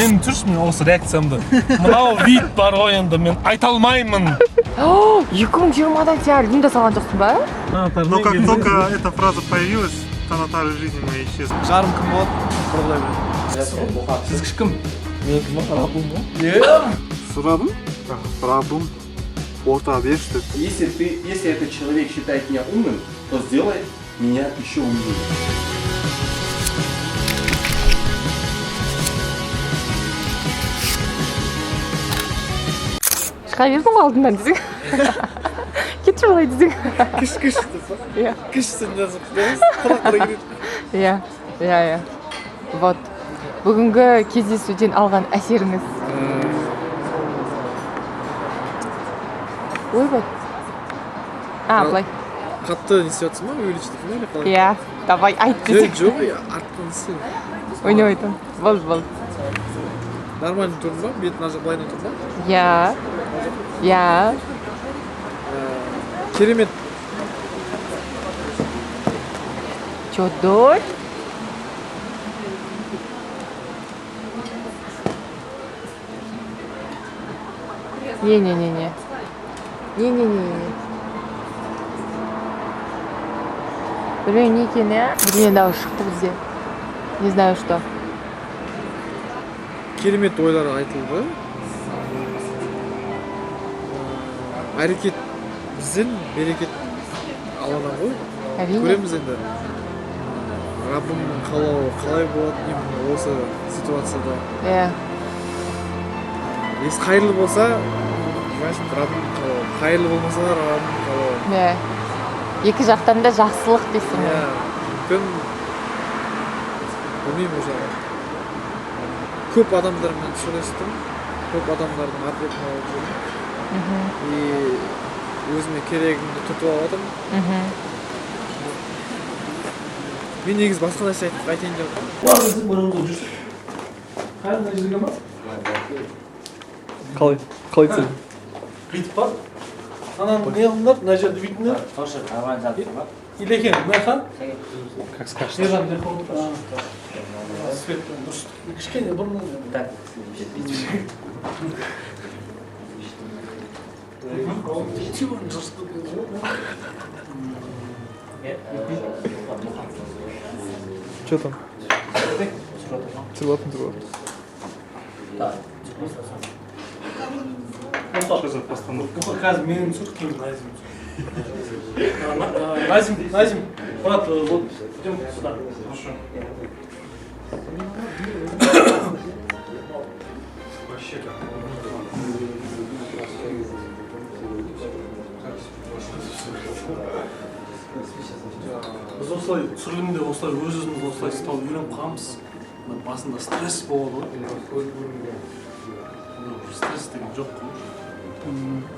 мен тұршы мен осы реакциямды мынау вид бар ғой енді мен айта алмаймын. 2020-да сен альбом да салған жоқсың ба? Но как только эта фраза появилась, Танатары жизни моей исчезла. Жарым кім болады? Проблема. Сіз кім? Мен кім? Раббым ба? Сұрадым? Раббым. Орта берші деп. Если этот человек считает меня умным, то сделай меня еще умнее. Шыға бердің ғой алдымнан десең. Кетші болай десең. Кіш деп па? Иә. Кішсін жазып қойыңыз. Құлақтары келеді. Иә. Вот. Бүгінгі кездесуден алған әсеріңіз. Ой, вот. Былай. Қатты не істеватсың ба? Увеличить или қалай? Иә, давай айт десең. Жоқ, артқан істе. Ойнайтын. Болды. Нормально тұрдың ба? Бетін ажы былайынан тұрдың ба? Иә. Керемет. Чудой. Не. Біреу не екен, иә? Бірден дауыс шықты бізде. Не знаю что. Керемет ойлар айтылды. Әрекет бізден, берекет Алладан ғой. Әрине. Көреміз енді. Раббымның қалауы қалай болады именно осы ситуацияда. Иә. Если қайырлы болса, значит Раббымның қалауы. Қайырлы болмаса да Раббымның қалауы. Иә. Екі жақтан да жақсылық дейсің. Иә. Мүмкін білмеймін уже. Көп адамдармен сөйлестім. Көп адамдардың ответін алып жүрдім. И өзіме керегімді тұтып алдым. Мен негізі басқа нәрсе айтайын деп отырмын. Уақытсыз бұрынғы жүрсің. Қайында жүрген ба? Қалай сен? Бүйтіп бар. Ананы не қылыңдар, мына жерді бүйтіңдер. Илекең, мынақан? Как скажешь. Ержан, не қылыңдар. Светтен дұрыс. Кішкене бұрыннан. Что там? Тырлатым. Что за постановка? Қазір менің сүрткем Назим. Брат, вот, идем сюда. Хорошо. Вообще как. Біз осылай түсірілімде осылай өз-өзіміз осылай ұстап үйреніп қаламыз. Басында стресс болады ғой. Стресс деген жоқ қой.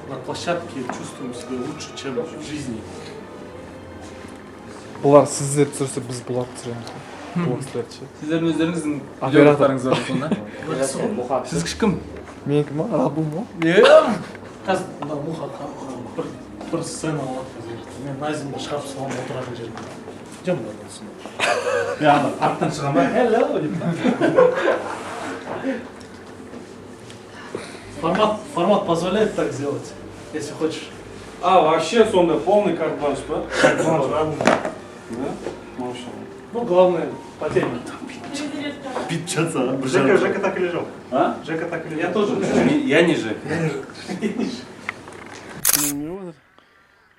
На площадке чувствуем себя лучше, чем в жизни. Бұлар сіздер түсірсе, біз бұлар түсіреміз. Бұл кісілерді. Сіздердің өздеріңіздің операторыңыз бар сонда? Сіз кім? Мен кім? Раббым ба? Қазір мұха бір сцена болады. Мен Назимді шығарып салам отыратын жерім. Жем бар болсын. Арттан шығам ба? Hello деп. Формат позволяет так сделать, если хочешь. Вообще сонда полный карт-бланш, ба? Карт-бланш. Да? Ну, главное, по теме. Питчаться. Жека так и лежал. А? Жека так и лежал. Я тоже. Я не Жек.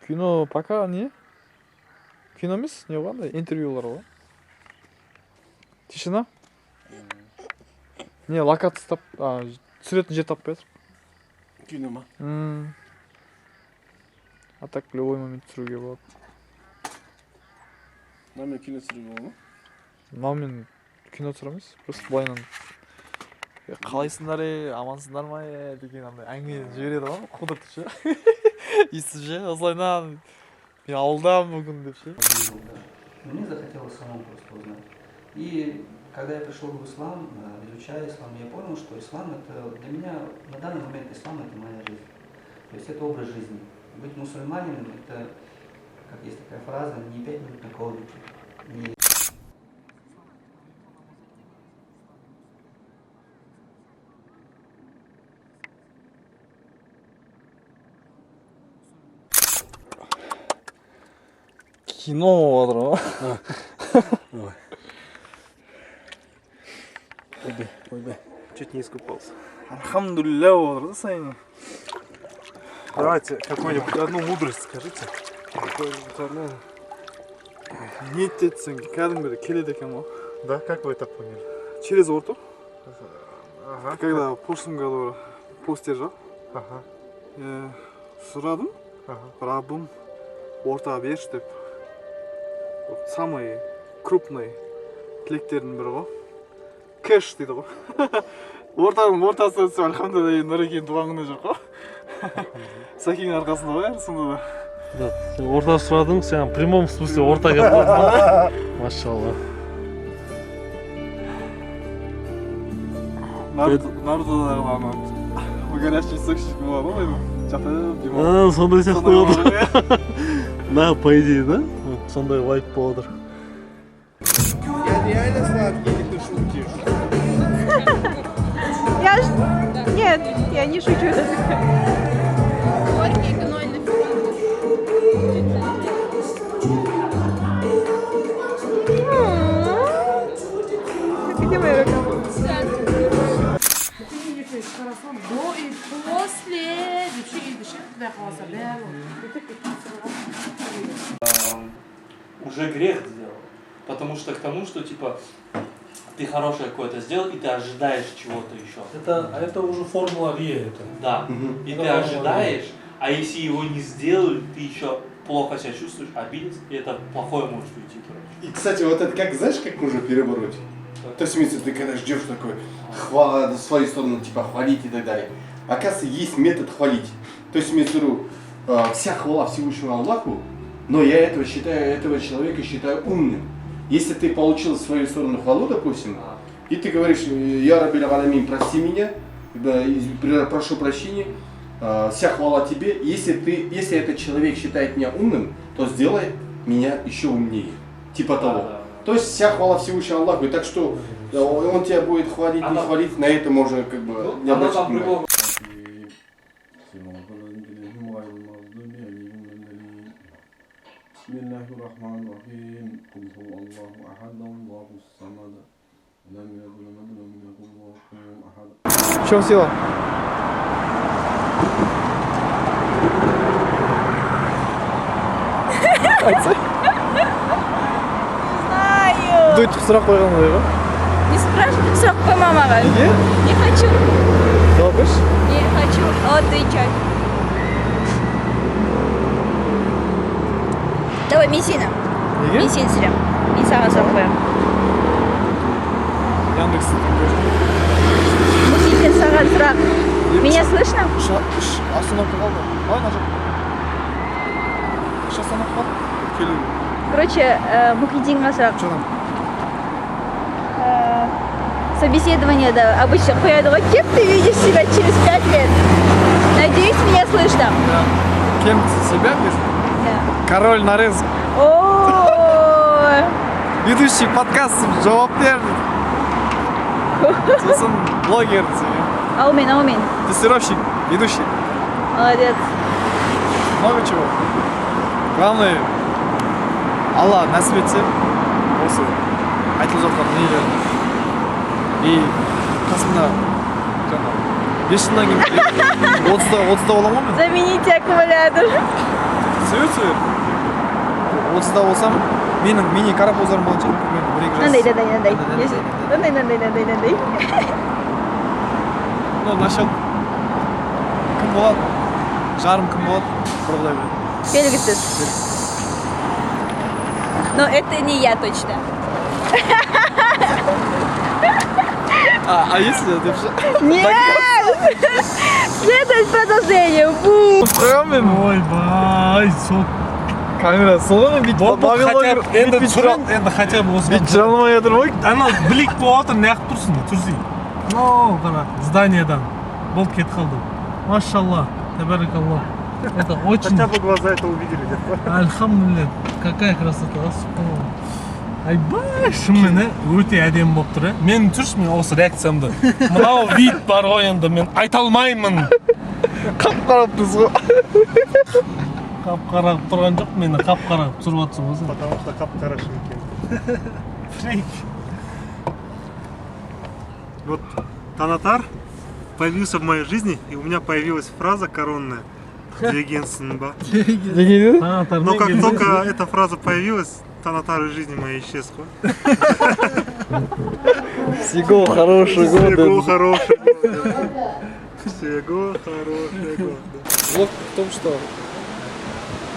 Кино пока не? Кино емес? Не болғанда? Интервьюлар ғой. Тишина? Не, локация тап... түсіретін жер таппай жатыр. Кино ма? А так в любой момент түсіруге болады. Мынаумен кино түсіруге болады ма? Мынаумен кино түсіреміз. Просто былайынан қалайсыңдар амансыңдар ма деген андай әңгіме жібереді ғой, қудыртып ше. Иісіп ше, осылайынан мен ауылдамын бүгін деп ше. Мне захотелось самому просто узнать. И когда я пришел в ислам, изучая ислам, я понял, что ислам это для меня, на данный момент ислам это моя жизнь. То есть это образ жизни. Быть мусульманином это, как есть такая фраза, не 5 минут на коврике, не кино болуп атыр го. Ойбай. Чуть не искупался. Алхамдулилля болуп атыр да сайын. Давайте какую-нибудь одну мудрость скажите. Ниет етсең кәдімгідей келеді екен ғой. Да, как вы это поняли? Через орту, Ага. когда в прошлом году пост держал, Ага. сұрадым, Ага. Раббым орта берші деп. Самый крупный тілектердің бірі ғой. Кэш дейді ғой. Ортаның ортасы өтсе, альхамдулилля, нұрекен туған күні жоқ қой. Сәкенің арқасында ғой, әлі сонда да. Да, сен орта сұрадың, сен в прямом смысле ортаға қойдың. Машалла. Нарутодағы ана горячий сексик болады ғой, жатып демалып. Сондай сияқты болды. Да, по идее, да? Сондай вайп болып отыр. Нет, я не шучу. Где моя рука? До и после, Уже грех сделал. Потому что к тому, что типа ты хорошее какое-то сделал, и ты ожидаешь чего-то еще. Это уже формула Риа. Да. И ты ожидаешь, а если его не сделали, ты еще плохо себя чувствуешь, обидится, и это плохое может уйти. И, кстати, вот это как, знаешь, как можно перебороть? То есть, смысле, ты когда ждешь такой, в свою сторону, типа, хвалить и так далее. Оказывается, есть метод хвалить. То есть, имеется в виду, вся хвала Всевышнему Аллаху, но я этого человека считаю умным. Если ты получил в свою сторону хвалу, допустим, и ты говоришь, я Раббиль Аламин, прости меня, прошу прощения, вся хвала тебе. Если этот человек считает меня умным, то сделай меня еще умнее. Типа того. То есть вся хвала Всевышнему Аллаху. И так что он тебя будет хвалить, не хвалить, на это можно как бы не обращать внимания. بسم الله الرحمن الرحيم قل هو الله أحد الله الصمد لم يلد ولم يولد ولم يكن له كفوا أحد. В чем сила? Знаю. Дуйт сұрақ қойғандай ғой. Не спрашивай, срок по мамаға. Неге? Не хочу. Жауап Не хочу отвечать. Давай, мен сені. Неге? Мен сені сұрайын. Мен саған сұрақ қоямын. Яндекс. Мухиддин, саған сұрақ. Меня слышно? Остановка қалды. Ой, нажал. Остановка қалды. Келу. Короче, Мухиддинға сұрақ. Что там? Собеседование, да, обычно қояды ғой. Кем ты видишь себя через 5 лет? Надеюсь, меня слышно? Да. Кем себя видишь? Да. Король нарезок. О, Ведущий подкаст жауап берді. Сосын блогер. Аумин. Тестировщик, ведущий. Молодец. Много чего. Главное, Алла нәсіп етсе, осы айтылып жатқан дүниелерді. И қасымда жаңағы 5 жылдан кейін 30-да боламын ғой мен. Замените аккумулятор. Себебі 30-да болсам, менің мини-карапузарым бойынша мен 1-2 жас. Нандай. Ну, насчет кім болады, жарым кім болады, бір құдай біледі. Белгісіз. Но это не я точно. А если деп ше? Нет! Следует продолжение. Мен Ойбай, сол. камера солы мен бүйтіп Енді хотя бы осы. бүйтіп жүре алмай жатыр ғой. Ана білік болып отыр, неғып тұрсың, тұрсың. Ну, қара, зданиедан. Болды кетіп қалды. Машалла, табаракаллах. Это очень... Хотя бы глаза это увидели. Альхамдулилля, какая красота, субханалла. Айбай, шынымен өте әдемі болып тұр. Мен тұршы, мен осы реакциямды. Мынау вид бар ғой енді, мен айта алмаймын. Қап қарап тұрсыз ғой. Кап-кара кылып турган жок, мени кап-кара кылып туруп атсың өзүң. Потому что кап-кара шымкент. Фрейк. Вот Танатар появился в моей жизни, и у меня появилась фраза коронная. Дегенсенба. Но как только эта фраза появилась, Танатар из жизни моей исчез. Всего хорошего года. Всего хорошего года. Всего хорошего года. Блог в том, что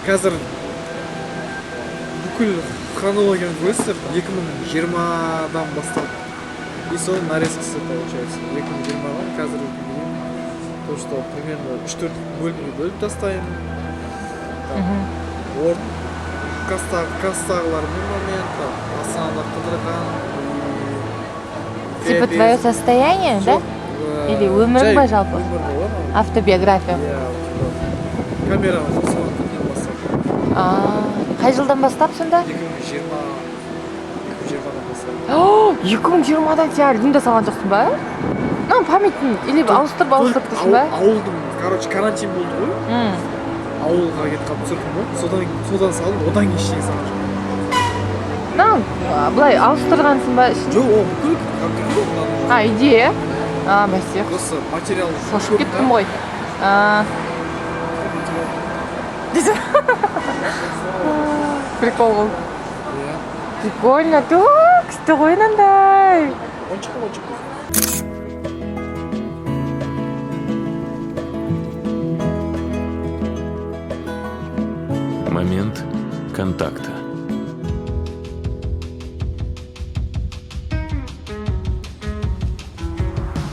қазір бүкіл хронологияны көрсетіп 2020-дан бастап и соның нарезкасы получается 2020-дан қазіргі күнге то, что примерно 3-4 бөлімге бөліп тастаймын. Кастағылармен момент, Асандар Қыдырған. Типа твое состояние, да? Или өмірің ба жалпы? Өмір болады. Автобиография. Камераға жасаған күннен бастап. Қай жылдан бастап сонда? 2020-дан бастап. 2020-дан сен әлі салған жоқсың ба? Ну, памятін, или ауыстырып тұрсың ба? Ауылдың, короче, карантин болды ғой. Ауылға кетіп қалып түсірдім ғой. Содан салдым, одан кейін ештеңе салған жоқпын. Ну, былай ауыстырғансың ба ішін? Жоқ, ол бүкіл идея? Бәсе. Просто материал Шошып кеттім ғой. Прикол бұл. Прикольно. Күшті ғой мынандай. Ончық. Момент контакта.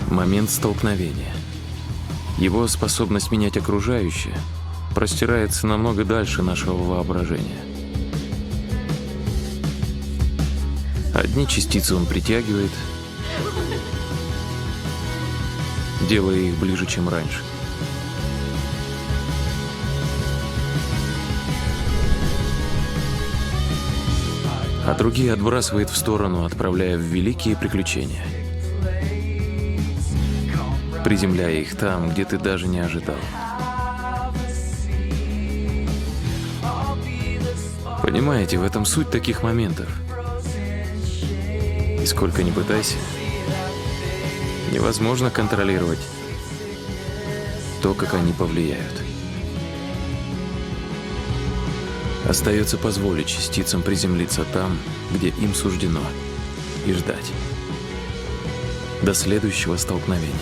Момент столкновения. Его способность менять окружающее простирается намного дальше нашего воображения. Одни частицы он притягивает, делая их ближе, чем раньше. А другие отбрасывает в сторону, отправляя в великие приключения, приземляя их там, где ты даже не ожидал. Понимаете, в этом суть таких моментов. И сколько ни пытайся, невозможно контролировать то, как они повлияют. Остается позволить частицам приземлиться там, где им суждено, и ждать до следующего столкновения.